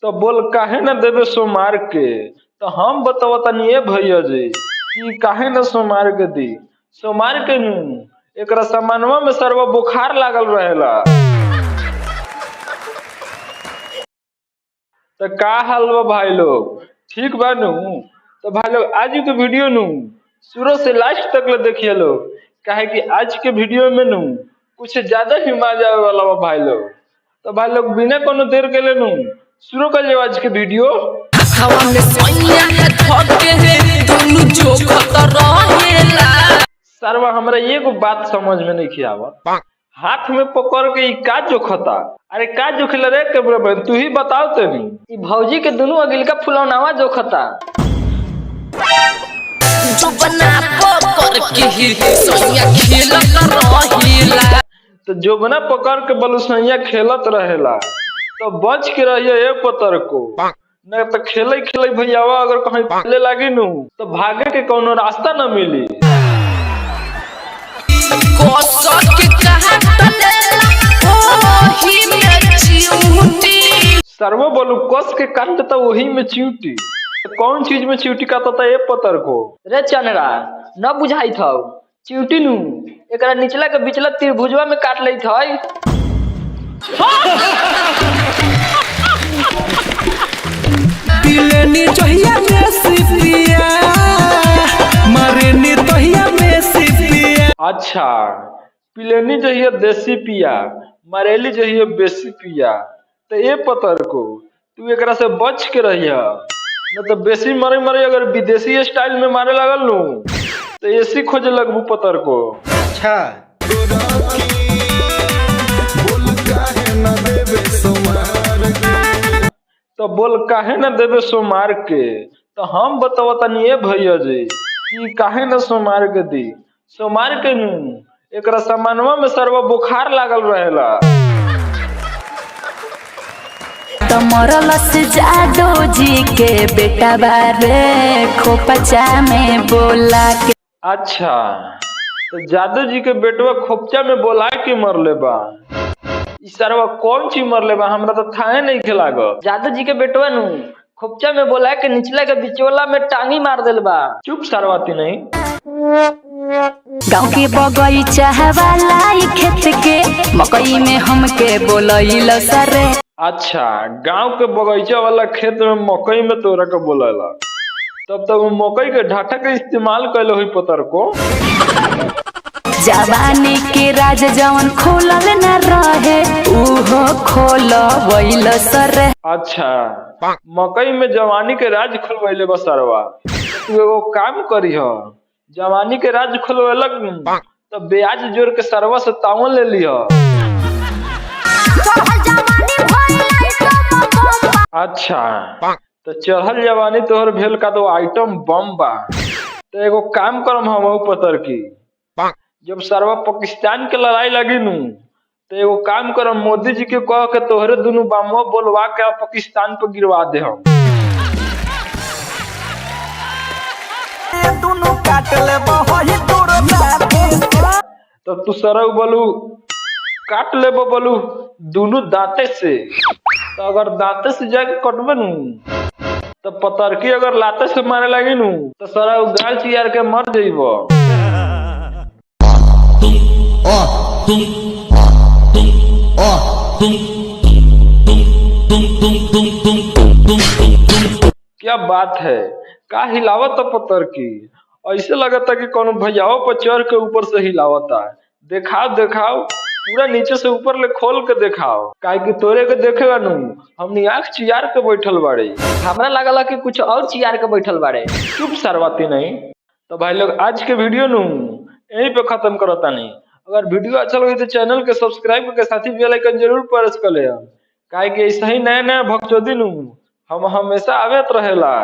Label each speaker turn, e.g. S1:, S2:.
S1: तो बोल काहे न देवे सोमार के। तो हम बताओ तनी भैया जी कि काहे न सोमार के दी। सोमार के नू एकरा सामानवा में सर्व बुखार लागल रहेला। तो का हाल बा भाई लोग, ठीक बा नू। तो भाई लोग आज के वीडियो नू शुरू से लास्ट तक ले देखिए लोग, काहे कि आज के वीडियो में नू कुछ ज्यादा ही मजा आवे वाला बा भाई लोग। तो भाई लोग बिना कोनो देर के ले नू शुरू कर लियो आज के वीडियो।
S2: हवा में सोनिया है थके है दोनों जो खतर रहेला।
S1: सरवा हमरा एगो बात समझ में नहीं आवत, हाथ में पकड़ के ई का जो खता। अरे का जो खिला रे के तू ही बताओ तनी।
S3: ई भौजी के दोनों अगिल का फुलौनावा जो खता।
S2: जो बना पकड़ के ही सोनिया खेलत रहेला।
S1: तो जो बना पकड़ के बलुसैया खेलत रहेला, तो बच के रहिए ए पतर को। नहीं तो खेले खेले भैयावा अगर कहीं पहले लागी नू तो भागे के कोनो रास्ता न मिली। सर्वो बोलू कस के काटता वही में चींटी। तो कौन चीज में चींटी काटता ए पतर को।
S3: रे चनरा न बुझाई था चिउटी नू एकरा निचला के बिचला त्रिभुजवा में काट लेत हई।
S4: दिलेनी चाहिए रेसिपिया मरेनी तहिया रेसिपिया।
S1: अच्छा पिलेनी चाहिए देसी पिया, मरेली चाहिए बेसी पिया। तो ए पतर को तू एकरा से बच के रहिया, न तो बेसी मरे मरे अगर विदेशी स्टाइल में मारे लगल नू तो ऐसी खोजे लगबू पतर को।
S4: अच्छा
S1: तो बोल काहे न देवे सोमार के। तो हम बताओ तनी भैया जी कि काहे न सोमार के दी। सोमार के नू एकरा सामानवा में सर्व बुखार लागल रहेला।
S5: तो मरल से जादो जी के बेटा बारे खोपचा में बोला के।
S1: अच्छा तो जादू जी के बेटवा खोपचा में बोला के मरले बा। ई सरवा कौन चीज मरले बा हमरा तो थाहे नहीं खिलाग।
S3: जादू जी के बेटवा नू खोपचा में बोला के निचला के बिचोला में टांगी मार देल बा।
S1: चुप सरवाती नहीं।
S5: गाँव के बगीचा वाला खेत के मकई में हमके बोलैल सरे।
S1: अच्छा गांव के बगीचा वाला खेत में मकई में तोरा के बोलेला, तब तक वो मकई के ढाठा के इस्तेमाल कैले हुई पतर को।
S5: जवानी के राज जवन खोलल न रहे उहो खोलवैल सरे।
S1: अच्छा मकई में जवानी के राज खोलवैले बा सरवा। तू एगो काम करी हो, जवानी के राज खोलवेलक तो ब्याज जोड़ के सरवा से तावन ले लियो। अच्छा तो चढ़ल जवानी तोहर भेल का तो आइटम बम बा। तो एगो काम करम हम पतर की, जब सरवा पाकिस्तान के लड़ाई लगी नू तो एगो काम करम मोदी जी के कह के तोहरे दोनों बमवा बोलवा के पाकिस्तान पे गिरवा दे हम। तो तू सरव बोलू काट ले बोलू दोनों दांते से। तो अगर दांते से जाके कटबे नू तो पतरकी अगर लाते से मारे लगी नू तो सरव गाल चियार के मर जाइबो। क्या बात है, का हिलावत पत्थर की। ऐसे लगता कि कोनो भैयाओ पर चढ़ के ऊपर से हिलावता है। दिखाओ दिखाओ पूरा नीचे से ऊपर ले खोल के दिखाओ, काहे कि तोरे के देखेगा नू हमनी आँख चियार के बैठल बाड़े।
S3: हमरा लगला कि कुछ और चियार के बैठल बाड़े।
S1: चुप सरवाती नहीं। तो भाई लोग आज के वीडियो नू यहीं पे खत्म करता नहीं। अगर वीडियो अच्छा लगे तो चैनल के सब्सक्राइब करके साथी बेल आइकन जरूर प्रेस कर ले, काहे कि ऐसा ही नया नया भक्चोदी नू हम हमेशा आवत रहेला।